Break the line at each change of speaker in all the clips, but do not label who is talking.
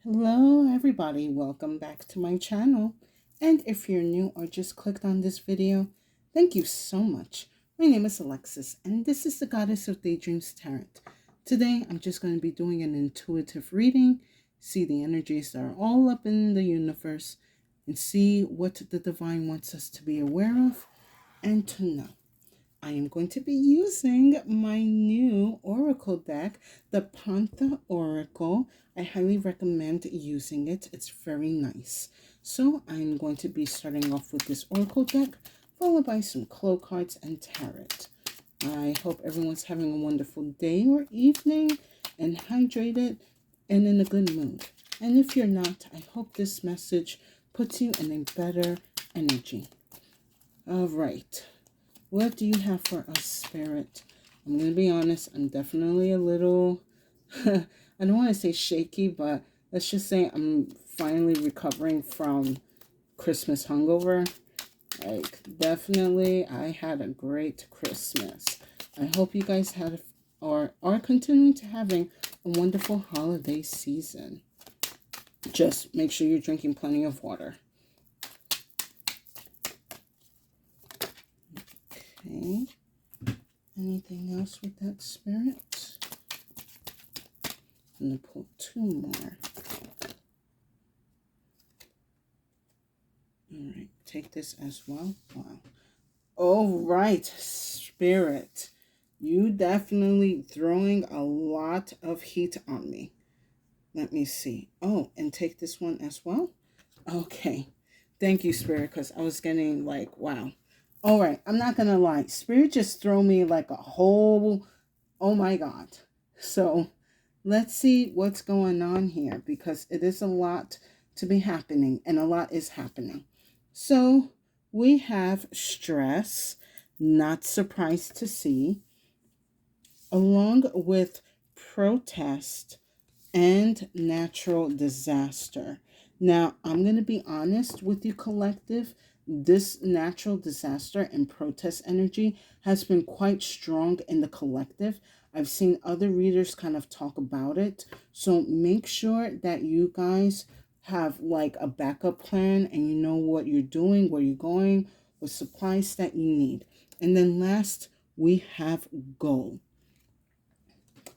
Hello everybody, welcome back to my channel. And if you're new or just clicked on this video, thank you so much. My name is Alexis and this is the Goddess of Daydreams Tarot. Today I'm just going to be doing an intuitive reading, see the energies that are all up in the universe, and see what the divine wants us to be aware of and to know. I am going to be using my new Oracle deck, the Pantha Oracle. I highly recommend using it. It's very nice. So I'm going to be starting off with this Oracle deck, followed by some Clo cards and Tarot. I hope everyone's having a wonderful day or evening and hydrated and in a good mood. And if you're not, I hope this message puts you in a better energy. All right. What do you have for us, Spirit? I'm going to be honest, I'm definitely a little, I don't want to say shaky, but let's just say I'm finally recovering from Christmas hungover. Like, definitely, I had a great Christmas. I hope you guys had or are continuing to having a wonderful holiday season. Just make sure you're drinking plenty of water. Okay. Anything else with that, Spirit? I'm going to pull two more. All right, take this as well. Wow. All right, Spirit. You definitely throwing a lot of heat on me. Let me see. Oh, and take this one as well. Okay. Thank you, Spirit, because I was getting like, wow. All right, I'm not going to lie. Spirit just throw me like a whole, oh my God. So let's see what's going on here because it is a lot to be happening and a lot is happening. So we have stress, not surprised to see, along with protest and natural disaster. Now, I'm going to be honest with you, collective. This natural disaster and protest energy has been quite strong in the collective. I've seen other readers kind of talk about it. So make sure that you guys have like a backup plan and you know what you're doing, where you're going, what supplies that you need. And then last, we have goal.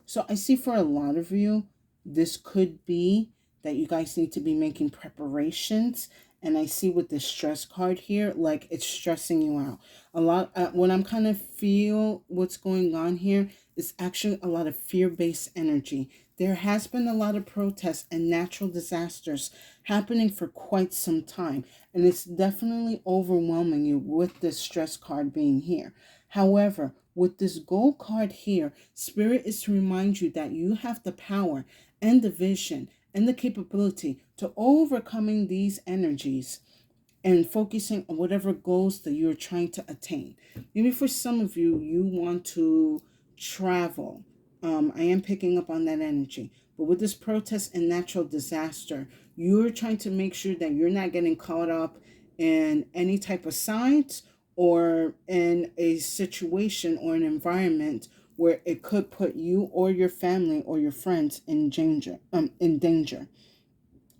So I see for a lot of you, this could be that you guys need to be making preparations. And I see with the stress card here, like it's stressing you out. A lot, when I'm kind of feel what's going on here is actually a lot of fear-based energy. There has been a lot of protests and natural disasters happening for quite some time. And it's definitely overwhelming you with this stress card being here. However, with this gold card here, Spirit is to remind you that you have the power and the vision and the capability to overcoming these energies and focusing on whatever goals that you're trying to attain. Maybe for some of you, you want to travel. I am picking up on that energy. But with this protest and natural disaster, you're trying to make sure that you're not getting caught up in any type of sides or in a situation or an environment where it could put you or your family or your friends in danger.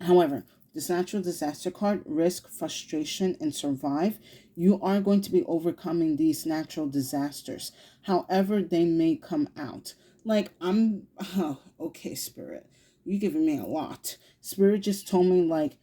However, this natural disaster card, risk, frustration, and survive, you are going to be overcoming these natural disasters, however they may come out. Like, okay, Spirit, you're giving me a lot. Spirit just told me, like,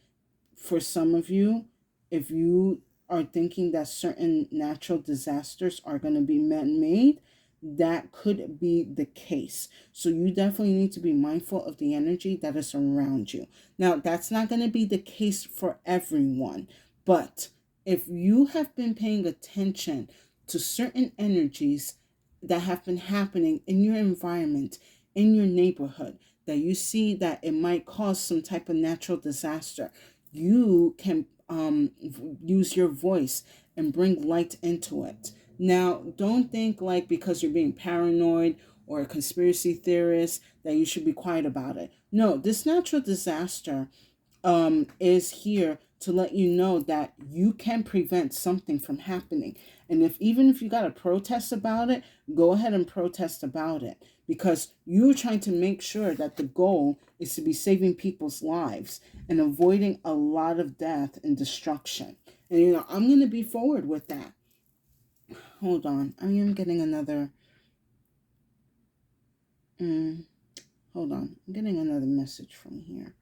for some of you, if you are thinking that certain natural disasters are going to be man-made, that could be the case. So you definitely need to be mindful of the energy that is around you. Now, that's not going to be the case for everyone, but if you have been paying attention to certain energies that have been happening in your environment, in your neighborhood, that you see that it might cause some type of natural disaster, you can use your voice and bring light into it. Now, don't think like because you're being paranoid or a conspiracy theorist that you should be quiet about it. No, this natural disaster is here to let you know that you can prevent something from happening. And if even if you got to protest about it, go ahead and protest about it, because you're trying to make sure that the goal is to be saving people's lives and avoiding a lot of death and destruction. And I'm going to be forward with that. Hold on. I am getting another hold on. I'm getting another message from here.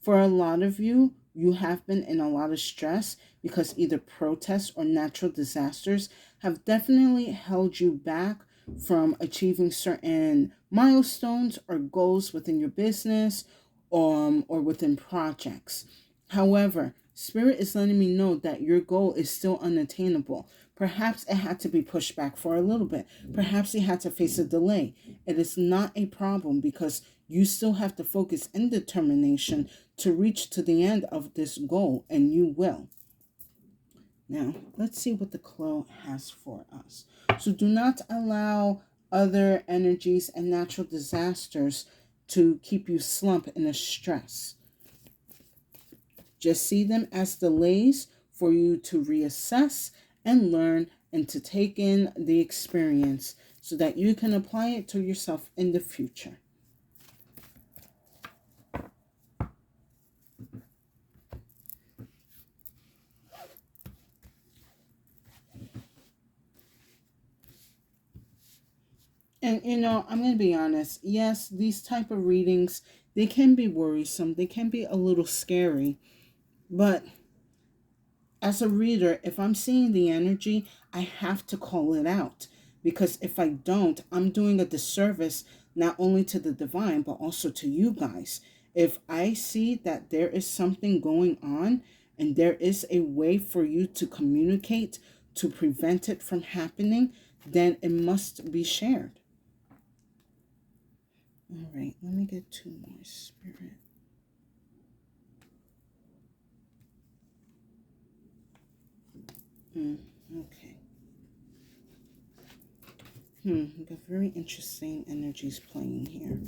For a lot of you, you have been in a lot of stress because either protests or natural disasters have definitely held you back from achieving certain milestones or goals within your business, or within projects. However, Spirit is letting me know that your goal is still unattainable. Perhaps it had to be pushed back for a little bit. Perhaps you had to face a delay. It is not a problem, because you still have to focus and determination to reach to the end of this goal, and you will. Now, let's see what the Clo has for us. So do not allow other energies and natural disasters to keep you slump in a stress. Just see them as delays for you to reassess and learn, and to take in the experience so that you can apply it to yourself in the future. And I'm going to be honest. Yes, these type of readings, they can be worrisome. They can be a little scary. But as a reader, if I'm seeing the energy, I have to call it out. Because if I don't, I'm doing a disservice not only to the divine, but also to you guys. If I see that there is something going on and there is a way for you to communicate to prevent it from happening, then it must be shared. All right, let me get two more, Spirit. Okay. We got very interesting energies playing here.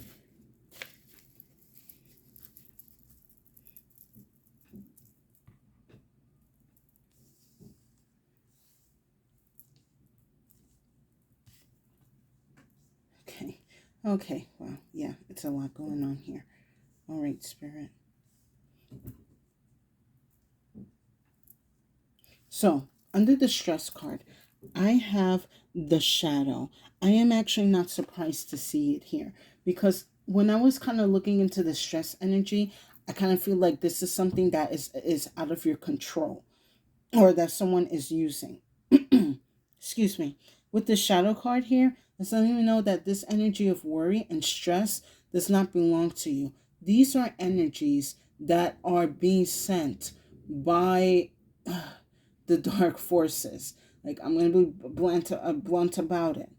Okay, well, yeah, it's a lot going on here. All right, Spirit. So, under the stress card, I have the shadow. I am actually not surprised to see it here, because when I was kind of looking into the stress energy, I kind of feel like this is something that is out of your control, or that someone is using. Excuse me. With the shadow card here, it's letting you know that this energy of worry and stress does not belong to you. These are energies that are being sent by the dark forces. Like, I'm going to be blunt about it.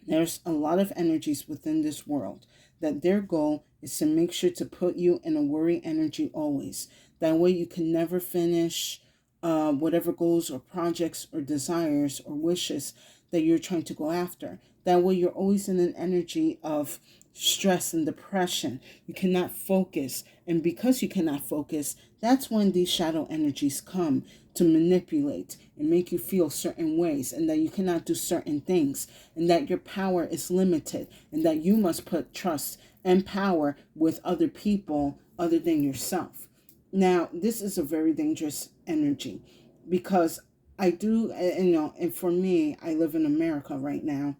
There's a lot of energies within this world that their goal is to make sure to put you in a worry energy always. That way you can never finish whatever goals or projects or desires or wishes that you're trying to go after. That way you're always in an energy of stress and depression. You cannot focus. And because you cannot focus, that's when these shadow energies come to manipulate and make you feel certain ways, and that you cannot do certain things, and that your power is limited, and that you must put trust and power with other people other than yourself. Now, this is a very dangerous energy, because I do, and for me, I live in America right now.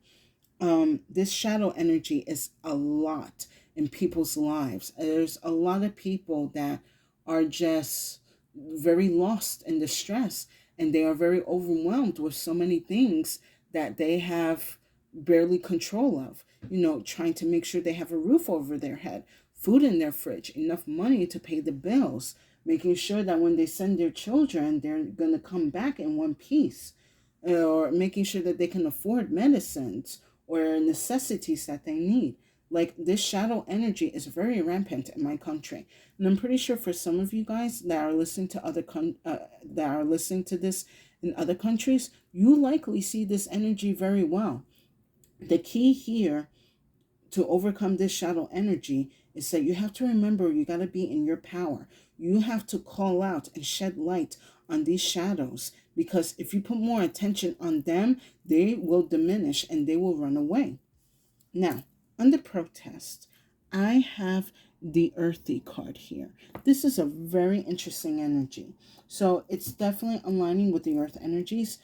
This shadow energy is a lot in people's lives. There's a lot of people that are just very lost in distress, and they are very overwhelmed with so many things that they have barely control of. Trying to make sure they have a roof over their head, food in their fridge, enough money to pay the bills, making sure that when they send their children, they're going to come back in one piece, or making sure that they can afford medicines or necessities that they need. Like, this shadow energy is very rampant in my country, and I'm pretty sure for some of you guys that are listening to that are listening to this in other countries, you likely see this energy very well. The key here to overcome this shadow energy is that you have to remember you got to be in your power. You have to call out and shed light on these shadows, because if you put more attention on them, they will diminish and they will run away. Now, under protest, I have the earthy card here. This is a very interesting energy. So it's definitely aligning with the earth energies,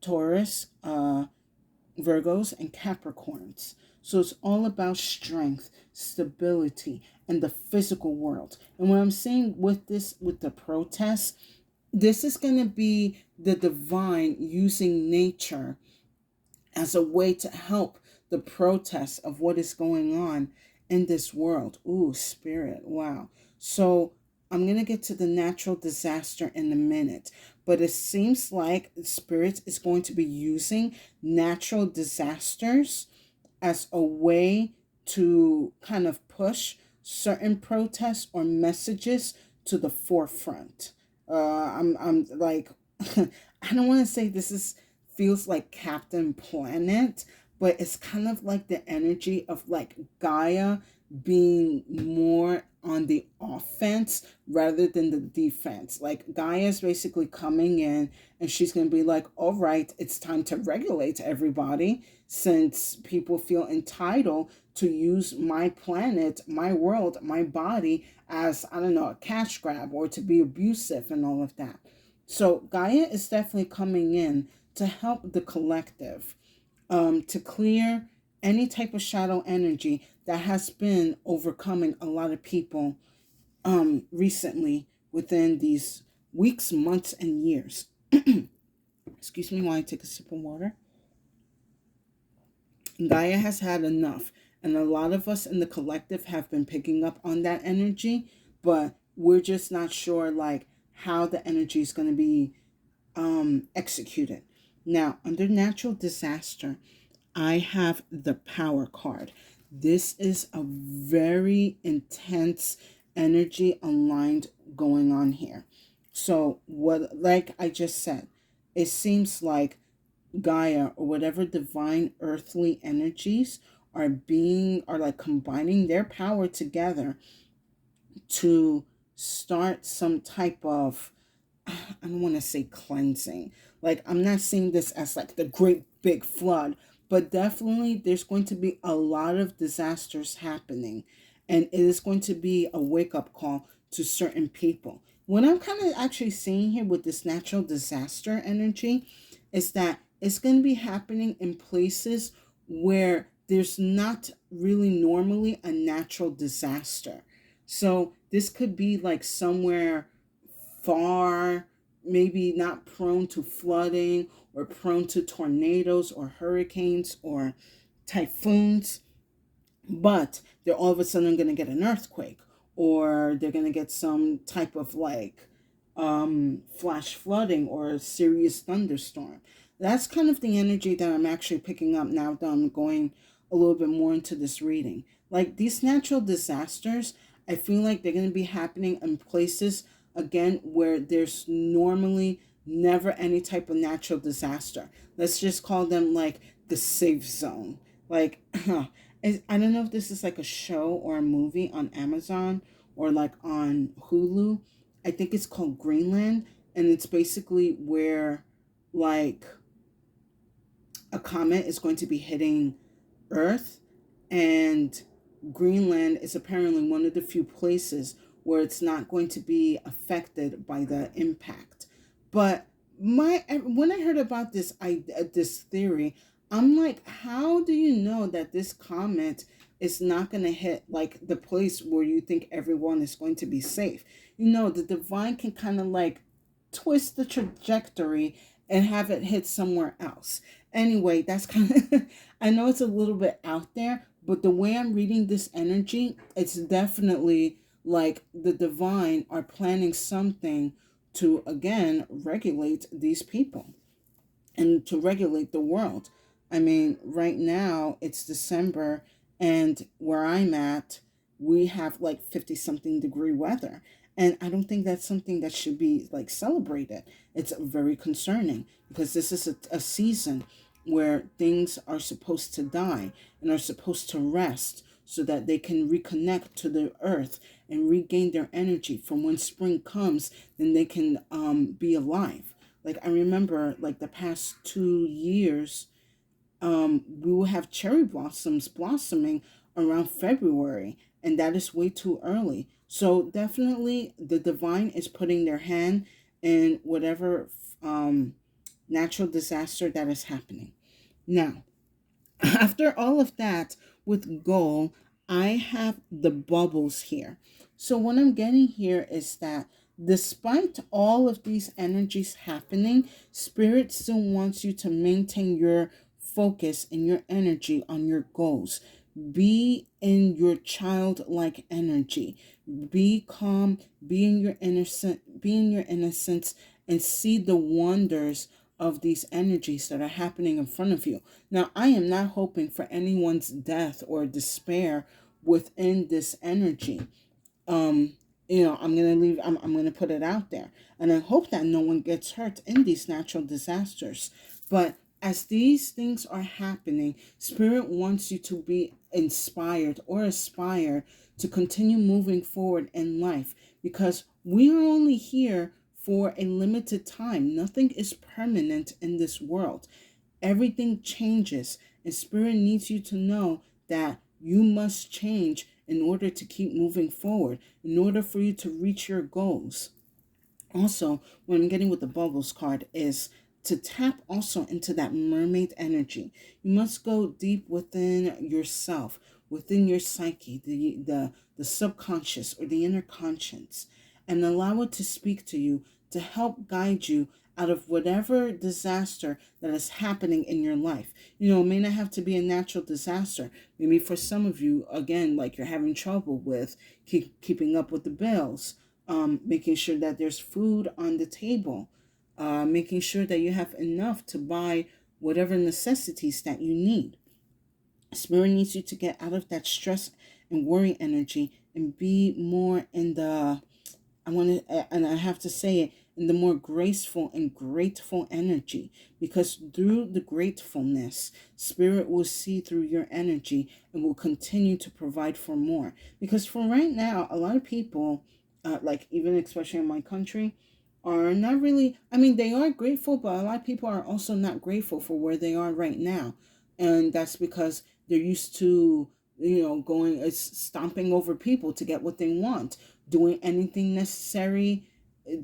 Taurus, Virgos, and Capricorns. So it's all about strength, stability, and the physical world. And what I'm saying with this, with the protest, this is going to be the divine using nature as a way to help the protest of what is going on in this world. Ooh, spirit. Wow. So I'm going to get to the natural disaster in a minute, but it seems like spirit is going to be using natural disasters as a way to kind of push certain protests or messages to the forefront. I'm like, I don't want to say this is feels like Captain Planet, but it's kind of like the energy of like Gaia being more on the offense rather than the defense. Like Gaia is basically coming in and she's going to be like, all right, it's time to regulate everybody, since people feel entitled to use my planet, my world, my body as, I don't know, a cash grab or to be abusive and all of that. So Gaia is definitely coming in to help the collective, to clear any type of shadow energy that has been overcoming a lot of people recently within these weeks, months, and years. Excuse me while I take a sip of water. Gaia has had enough, and a lot of us in the collective have been picking up on that energy, but we're just not sure like how the energy is going to be executed. Now, under natural disaster, I have the power card. This is a very intense energy aligned going on here. So, what, like I just said, it seems like Gaia or whatever divine earthly energies are like combining their power together to start some type of, I don't want to say cleansing. Like, I'm not seeing this as like the great big flood, but definitely there's going to be a lot of disasters happening. And it is going to be a wake up call to certain people. What I'm kind of actually seeing here with this natural disaster energy is that it's going to be happening in places where there's not really normally a natural disaster. So this could be like somewhere far, maybe not prone to flooding or prone to tornadoes or hurricanes or typhoons, but they're all of a sudden going to get an earthquake, or they're going to get some type of like flash flooding or a serious thunderstorm. That's kind of the energy that I'm actually picking up now that I'm going a little bit more into this reading. Like these natural disasters, I feel like they're going to be happening in places again where there's normally never any type of natural disaster. Let's just call them like the safe zone. Like, I don't know if this is like a show or a movie on Amazon or like on Hulu. I think it's called Greenland, and it's basically where like a comet is going to be hitting Earth, and Greenland is apparently one of the few places where it's not going to be affected by the impact. But when I heard about this theory, I'm like, how do you know that this comet is not going to hit like the place where you think everyone is going to be safe? You know, the divine can kind of like twist the trajectory and have it hit somewhere else. Anyway, that's kind of, I know it's a little bit out there, but the way I'm reading this energy, it's definitely like the divine are planning something to, again, regulate these people and to regulate the world. I mean, right now it's December, and where I'm at, we have like 50 something degree weather. And I don't think that's something that should be like celebrated. It's very concerning because this is a season where things are supposed to die and are supposed to rest so that they can reconnect to the earth and regain their energy. From when spring comes, then they can be alive. Like I remember, like the past 2 years, we will have cherry blossoms blossoming around February, and that is way too early. So definitely, the divine is putting their hand in whatever natural disaster that is happening. Now, after all of that, with gold, I have the bubbles here. So what I'm getting here is that despite all of these energies happening, spirit still wants you to maintain your focus and your energy on your goals. Be in your childlike energy. Be calm, be in your innocence, and see the wonders of these energies that are happening in front of you. Now, I am not hoping for anyone's death or despair within this energy. Um, I'm gonna leave. I'm gonna put it out there, and I hope that no one gets hurt in these natural disasters. But as these things are happening, Spirit wants you to be inspired or aspire to continue moving forward in life, because we are only here for a limited time. Nothing is permanent in this world. Everything changes, and Spirit needs you to know that you must change in order to keep moving forward, in order for you to reach your goals. Also, what I'm getting with the bubbles card is to tap also into that mermaid energy. You must go deep within yourself, within your psyche, the subconscious or the inner conscience, and allow it to speak to you, to help guide you out of whatever disaster that is happening in your life. It may not have to be a natural disaster. Maybe for some of you, again, like you're having trouble with keeping up with the bills, making sure that there's food on the table, making sure that you have enough to buy whatever necessities that you need. Spirit needs you to get out of that stress and worry energy and be more in the, and I have to say it, in the more graceful and grateful energy, because through the gratefulness, Spirit will see through your energy and will continue to provide for more. Because for right now, a lot of people, like even especially in my country, are not really, they are grateful, but a lot of people are also not grateful for where they are right now. And that's because they're used to, going, stomping over people to get what they want, doing anything necessary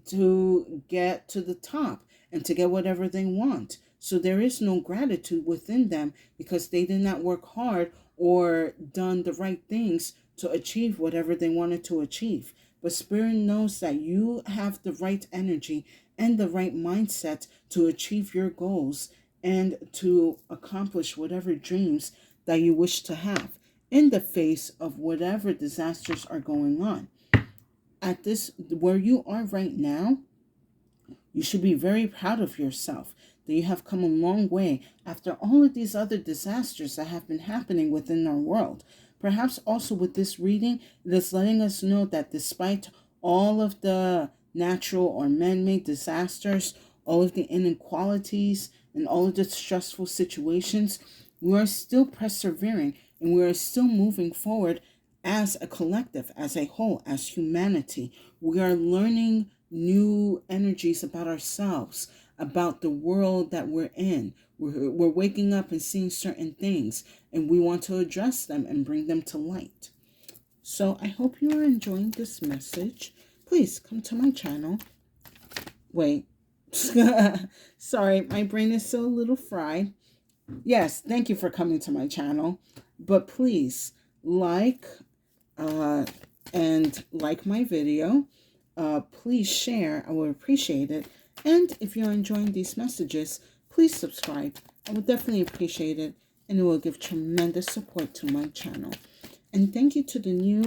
to get to the top and to get whatever they want. So there is no gratitude within them because they did not work hard or done the right things to achieve whatever they wanted to achieve. But Spirit knows that you have the right energy and the right mindset to achieve your goals and to accomplish whatever dreams that you wish to have in the face of whatever disasters are going on. At this, where you are right now, you should be very proud of yourself that you have come a long way after all of these other disasters that have been happening within our world. Perhaps also with this reading, it is letting us know that despite all of the natural or man-made disasters, all of the inequalities, and all of the stressful situations, we are still persevering and we are still moving forward as a collective, as a whole, as humanity. We are learning new energies about ourselves, about the world that we're in. We're waking up and seeing certain things, and we want to address them and bring them to light. So I hope you are enjoying this message. Please come to my channel. Wait. Sorry, my brain is still a little fried. Yes, thank you for coming to my channel. But please and like my video. Please share. I would appreciate it. And if you're enjoying these messages, please subscribe. I would definitely appreciate it, and it will give tremendous support to my channel. And thank you to the new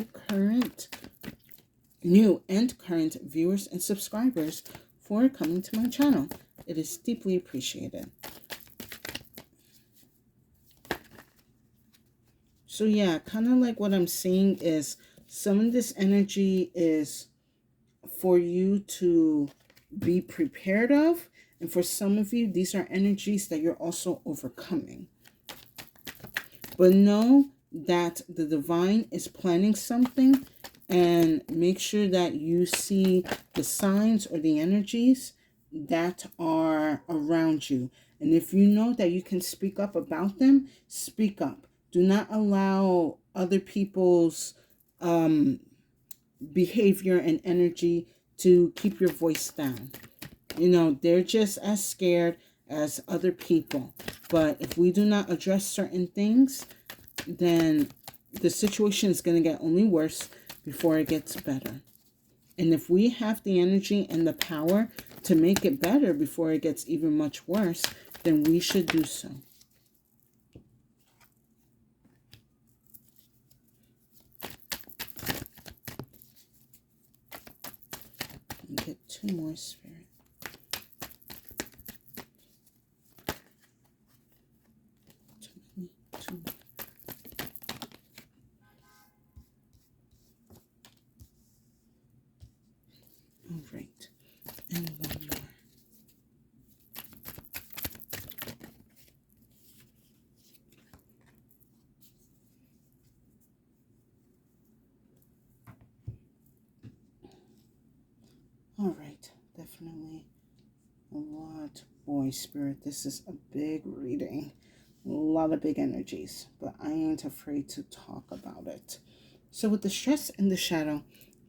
and current viewers and subscribers for coming to my channel. It is deeply appreciated. So yeah, kind of like what I'm seeing is some of this energy is for you to be prepared of. And for some of you, these are energies that you're also overcoming. But know that the divine is planning something, and make sure that you see the signs or the energies that are around you. And if you know that you can speak up about them, speak up. Do not allow other people's behavior and energy to keep your voice down. They're just as scared as other people. But if we do not address certain things, then the situation is going to get only worse before it gets better. And if we have the energy and the power to make it better before it gets even much worse, then we should do so. Get 2 more, Spirit. Two more. All right. And 1 more. All right. Definitely a lot. Boy, Spirit, this is a big reading. A lot of big energies, but I ain't afraid to talk about it. So with the stress and the shadow,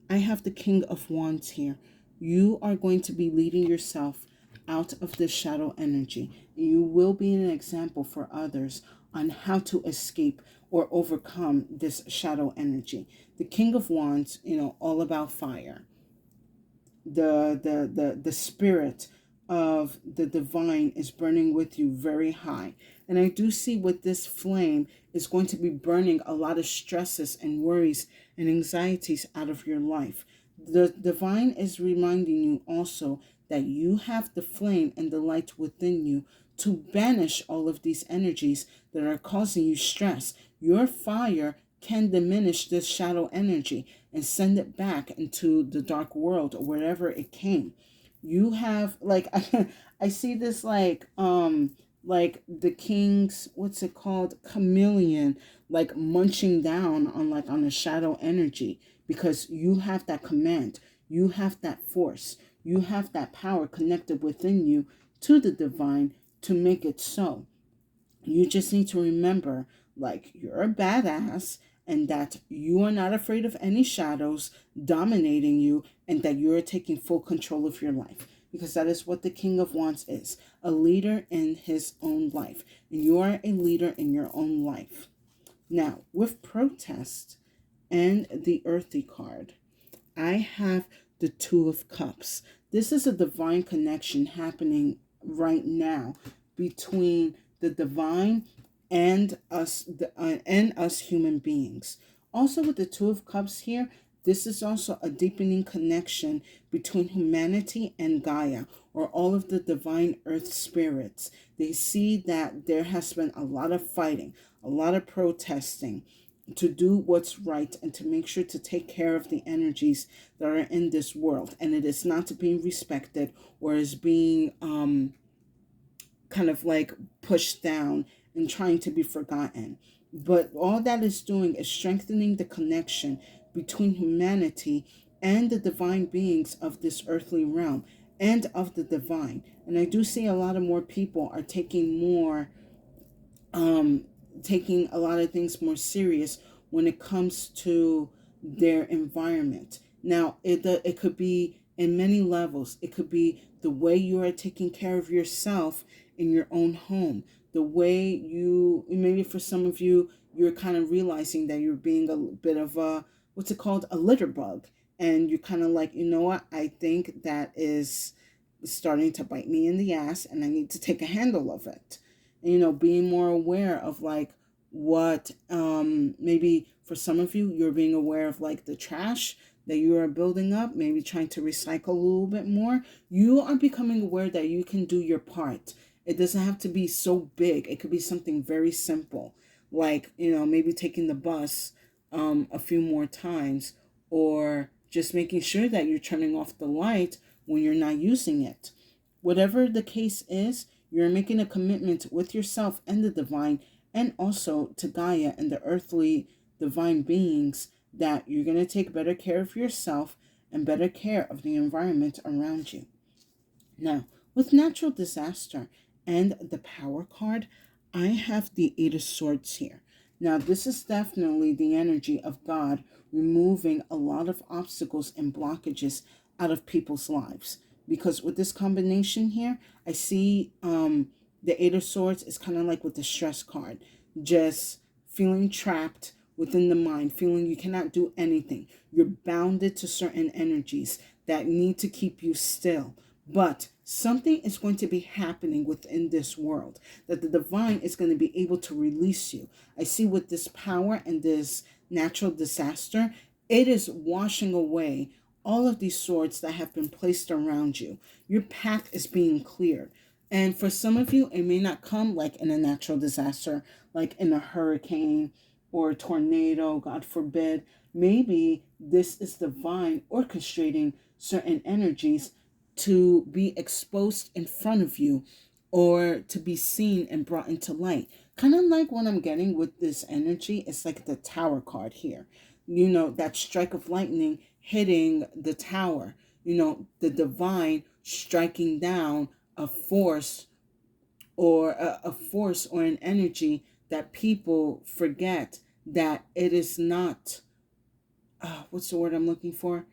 I have the King of Wands here. You are going to be leading yourself out of this shadow energy. You will be an example for others on how to escape or overcome this shadow energy. The King of Wands, all about fire. The spirit of the divine is burning with you very high. And I do see with this flame is going to be burning a lot of stresses and worries and anxieties out of your life. The divine is reminding you also that you have the flame and the light within you to banish all of these energies that are causing you stress. Your fire can diminish this shadow energy and send it back into the dark world or wherever it came. You have I see this like the king's, what's it called, chameleon, like munching down on a shadow energy, because you have that command, you have that force, you have that power connected within you to the divine to make it so. You just need to remember, you're a badass, and that you are not afraid of any shadows dominating you, and that you're taking full control of your life. Because that is what the King of Wands is, a leader in his own life. And you are a leader in your own life. Now, with protest and the earthy card, I have the Two of Cups. This is a divine connection happening right now between the divine and us human beings. Also with the Two of Cups here, this is also a deepening connection between humanity and Gaia, or all of the divine earth spirits. They see that there has been a lot of fighting, a lot of protesting to do what's right and to make sure to take care of the energies that are in this world. And it is not being respected, or is being kind of like pushed down and trying to be forgotten. But all that is doing is strengthening the connection between humanity and the divine beings of this earthly realm and of the divine. And I do see a lot of more people are taking a lot of things more serious when it comes to their environment. Now, it could be in many levels. It could be the way you are taking care of yourself in your own home. The way you, maybe for some of you, you're kind of realizing that you're being a bit of a, what's it called, a litter bug. And you're kind of like, you know what, I think that is starting to bite me in the ass, and I need to take a handle of it. And, being more aware of what maybe for some of you, you're being aware of the trash that you are building up, maybe trying to recycle a little bit more. You are becoming aware that you can do your part. It doesn't have to be so big. It could be something very simple, maybe taking the bus a few more times, or just making sure that you're turning off the light when you're not using it. Whatever the case is, you're making a commitment with yourself and the divine and also to Gaia and the earthly divine beings, that you're going to take better care of yourself and better care of the environment around you. Now, with natural disaster and the power card, I have the Eight of Swords here. Now, this is definitely the energy of God removing a lot of obstacles and blockages out of people's lives. Because with this combination here, I see the Eight of Swords is kind of like with the stress card, just feeling trapped within the mind, feeling you cannot do anything. You're bounded to certain energies that need to keep you still. But something is going to be happening within this world, that the divine is going to be able to release you. I see with this power and this natural disaster, it is washing away all of these swords that have been placed around you. Your path is being cleared. And for some of you, it may not come like in a natural disaster, like in a hurricane or a tornado, God forbid. Maybe this is divine orchestrating certain energies to be exposed in front of you, or to be seen and brought into light. Kind of like what I'm getting with this energy, it's like the Tower card here. You know, that strike of lightning hitting the tower. You know, the divine striking down a force, or a force or an energy that people forget that it is not, what's the word I'm looking for?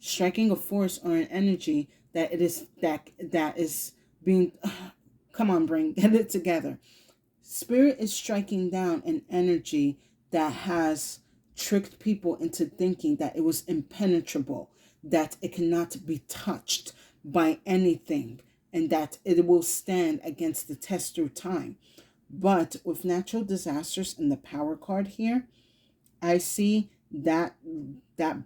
Striking a force or an energy that it is that is being come on, brain, get it together. Spirit is striking down an energy that has tricked people into thinking that it was impenetrable, that it cannot be touched by anything, and that it will stand against the test through time. But with natural disasters and the power card here, I see that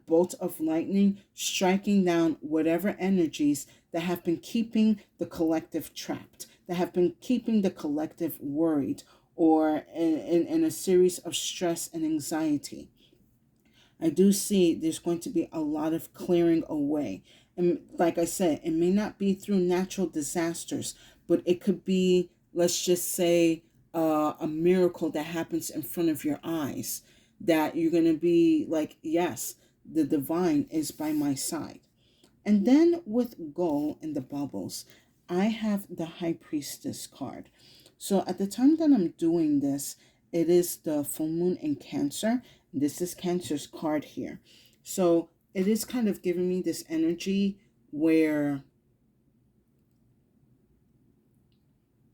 bolt of lightning striking down whatever energies that have been keeping the collective trapped, that have been keeping the collective worried, or in a series of stress and anxiety. I do see there's going to be a lot of clearing away. And like I said, it may not be through natural disasters, but it could be, let's just say, a miracle that happens in front of your eyes, that you're going to be like, yes, the divine is by my side. And then with gold in the bubbles, I have the High Priestess card. So at the time that I'm doing this, it is the full moon in Cancer. This is Cancer's card here. So it is kind of giving me this energy where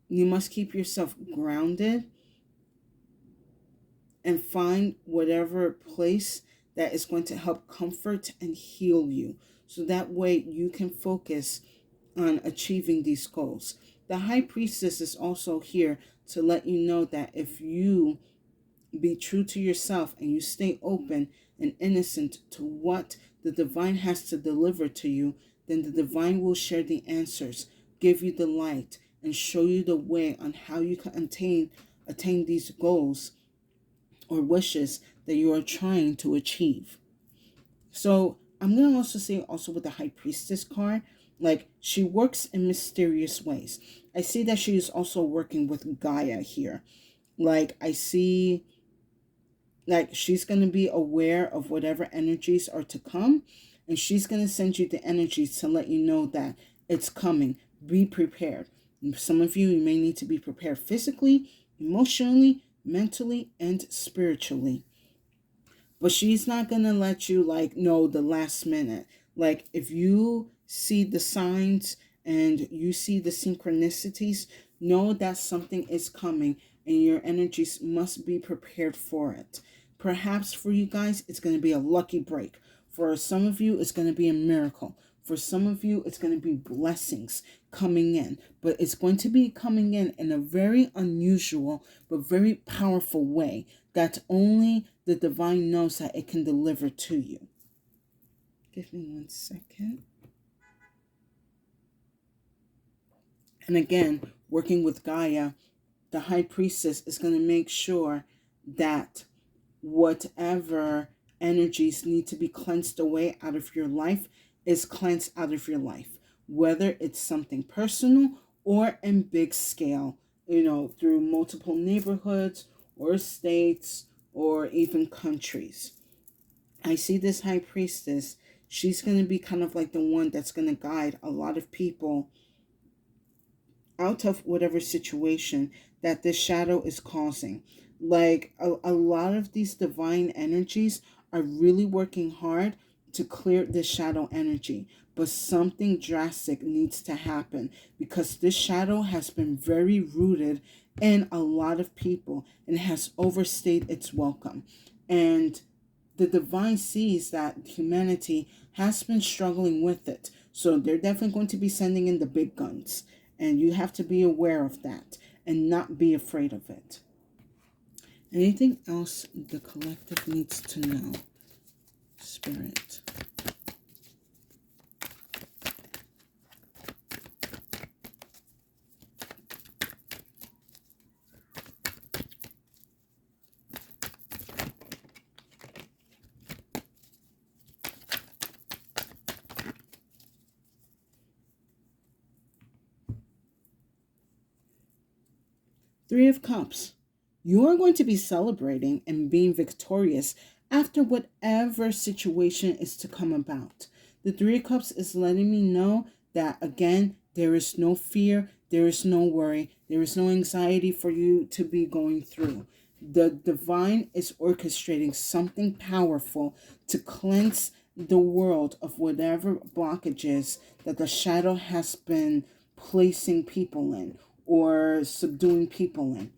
you must keep yourself grounded and find whatever place that is going to help comfort and heal you. So that way you can focus on achieving these goals. The High Priestess is also here to let you know that if you be true to yourself and you stay open and innocent to what the divine has to deliver to you, then the divine will share the answers, give you the light, and show you the way on how you can attain these goals or wishes that you are trying to achieve. So I'm going to also say also with the High Priestess card, like she works in mysterious ways. I see that she is also working with Gaia here. Like I see like she's going to be aware of whatever energies are to come, and she's going to send you the energies to let you know that it's coming. Be prepared. Some of you may need to be prepared physically, emotionally, mentally, and spiritually. But she's not going to let you like know the last minute. Like if you see the signs and you see the synchronicities, know that something is coming and your energies must be prepared for it. Perhaps for you guys, it's going to be a lucky break. For some of you, it's going to be a miracle. For some of you, it's going to be blessings coming in. But it's going to be coming in a very unusual but very powerful way that only the divine knows that it can deliver to you. Give me 1 second. And again, working with Gaia, the High Priestess is going to make sure that whatever energies need to be cleansed away out of your life is cleansed out of your life, whether it's something personal or in big scale. through multiple neighborhoods or states or even countries. I see this high priestess. She's going to be kind of like the one that's going to guide a lot of people out of whatever situation that this shadow is causing. Like a lot of these divine energies are really working hard to clear this shadow energy. But something drastic needs to happen because this shadow has been very rooted in a lot of people and has overstayed its welcome. And the divine sees that humanity has been struggling with it. So they're definitely going to be sending in the big guns. And you have to be aware of that and not be afraid of it. Anything else the collective needs to know? Spirit. Three of Cups. You are going to be celebrating and being victorious after whatever situation is to come about. The Three of Cups is letting me know that, again, there is no fear, there is no worry, there is no anxiety for you to be going through. The divine is orchestrating something powerful to cleanse the world of whatever blockages that the shadow has been placing people in or subduing people in.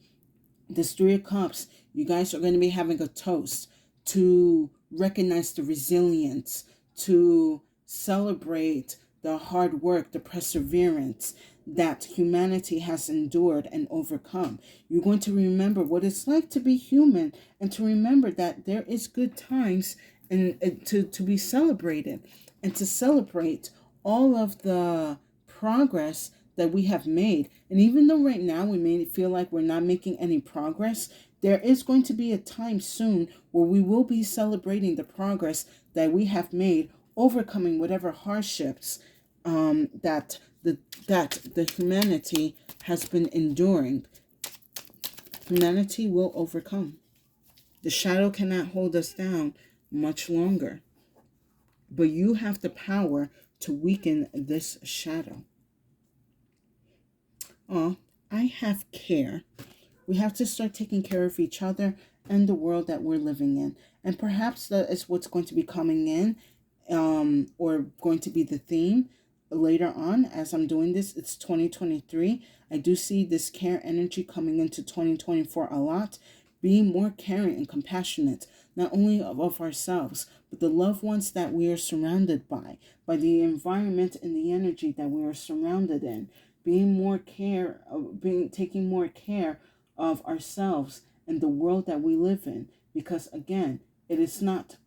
This Three of Cups, you guys are going to be having a toast to recognize the resilience, to celebrate the hard work, the perseverance that humanity has endured and overcome. You're going to remember what it's like to be human and to remember that there is good times and to be celebrated and to celebrate all of the progress that we have made. And even though right now we may feel like we're not making any progress, there is going to be a time soon where we will be celebrating the progress that we have made, overcoming whatever hardships that the humanity has been enduring. Humanity will overcome. The shadow cannot hold us down much longer. But you have the power to weaken this shadow. Oh, I have care. We have to start taking care of each other and the world that we're living in. And perhaps that is what's going to be coming in or going to be the theme later on as I'm doing this. It's 2023. I do see this care energy coming into 2024 a lot. Being more caring and compassionate, not only of ourselves, but the loved ones that we are surrounded by the environment and the energy that we are surrounded in. Taking more care of ourselves and the world that we live in, because again, it is not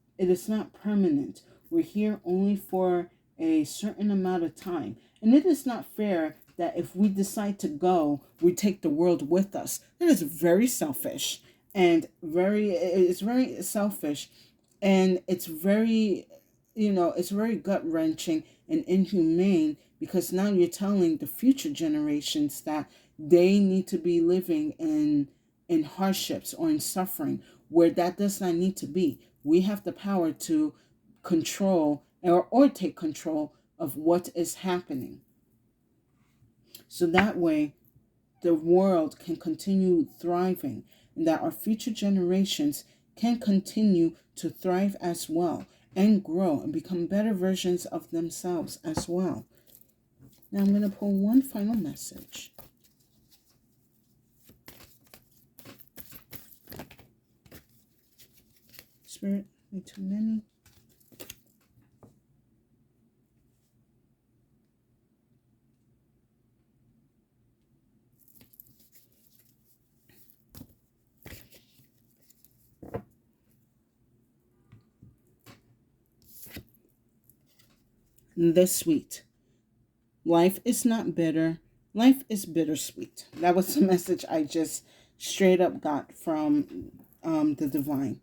permanent. We're here only for a certain amount of time, and it is not fair that if we decide to go, we take the world with us. That is very selfish and it's very selfish, and it's very it's very gut-wrenching and inhumane, because now you're telling the future generations that they need to be living in hardships or in suffering where that does not need to be. We have the power to control or take control of what is happening. So that way the world can continue thriving and that our future generations can continue to thrive as well and grow and become better versions of themselves as well. Now I'm going to pull one final message. Spirit, way too many. The sweet. Life is not bitter. Life is bittersweet. That was the message I just straight up got from the divine.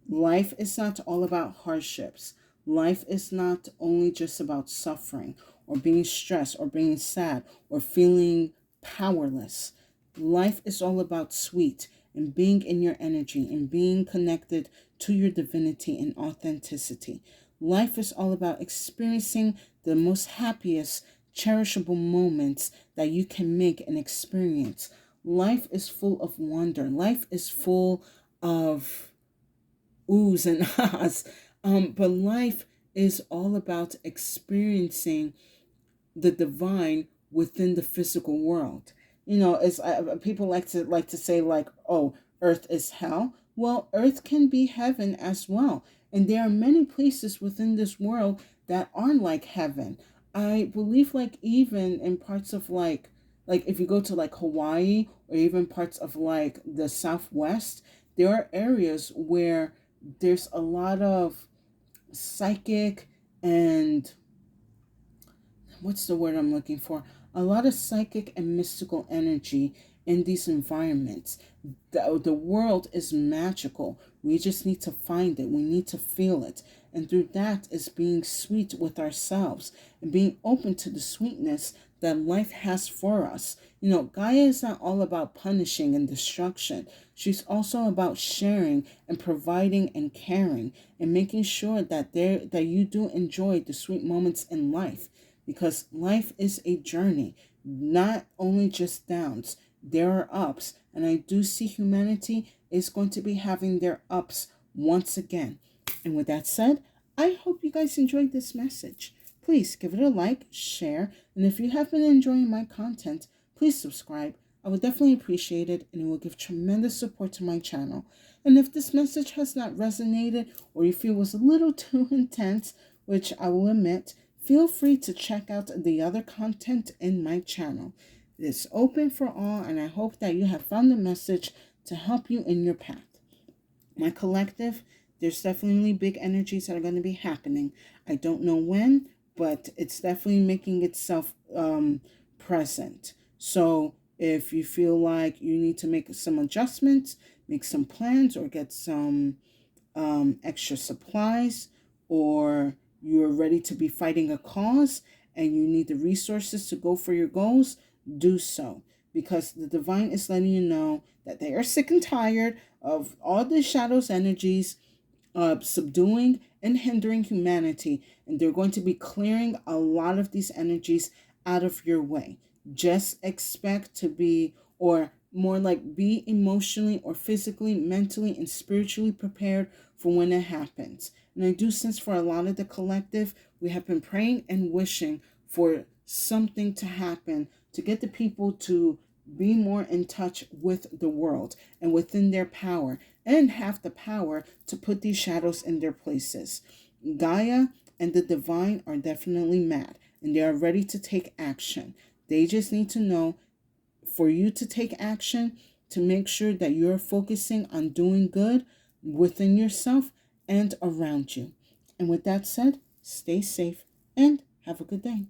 Life is not all about hardships. Life is not only just about suffering or being stressed or being sad or feeling powerless. Life is all about sweet and being in your energy and being connected to your divinity and authenticity. Life is all about experiencing the most happiest, cherishable moments that you can make and experience. Life is full of wonder. Life is full of oohs and ahs. But life is all about experiencing the divine within the physical world. You know, it's people like to say like, oh, earth is hell. Well, earth can be heaven as well, and there are many places within this world that aren't like heaven. I believe like even in parts of like if you go to like Hawaii or even parts of like the Southwest, there are areas where there's a lot of psychic and what's the word I'm looking for? A lot of psychic and mystical energy in these environments. The world is magical. We just need to find it. We need to feel it. And through that is being sweet with ourselves and being open to the sweetness that life has for us. You know, Gaia is not all about punishing and destruction. She's also about sharing and providing and caring and making sure that you do enjoy the sweet moments in life, because life is a journey, not only just downs. There are ups, and I do see humanity is going to be having their ups once again. And with that said, I hope you guys enjoyed this message. Please give it a like, share, and if you have been enjoying my content, please subscribe. I would definitely appreciate it, and it will give tremendous support to my channel. And if this message has not resonated or you feel was a little too intense, which I will admit, feel free to check out the other content in my channel. It's open for all, and I hope that you have found the message to help you in your path. My collective, there's definitely big energies that are going to be happening. I don't know when, but it's definitely making itself present. So if you feel like you need to make some adjustments, make some plans, or get some extra supplies, or you're ready to be fighting a cause and you need the resources to go for your goals, do so. Because the divine is letting you know that they are sick and tired of all the shadows energies subduing and hindering humanity. And they're going to be clearing a lot of these energies out of your way. Just expect to be, or more like be emotionally or physically, mentally, and spiritually prepared for when it happens. And I do sense for a lot of the collective, we have been praying and wishing for something to happen to get the people to be more in touch with the world and within their power, and have the power to put these shadows in their places. Gaia and the divine are definitely mad, and they are ready to take action. They just need to know, for you to take action, to make sure that you're focusing on doing good within yourself and around you. And with that said, stay safe and have a good day.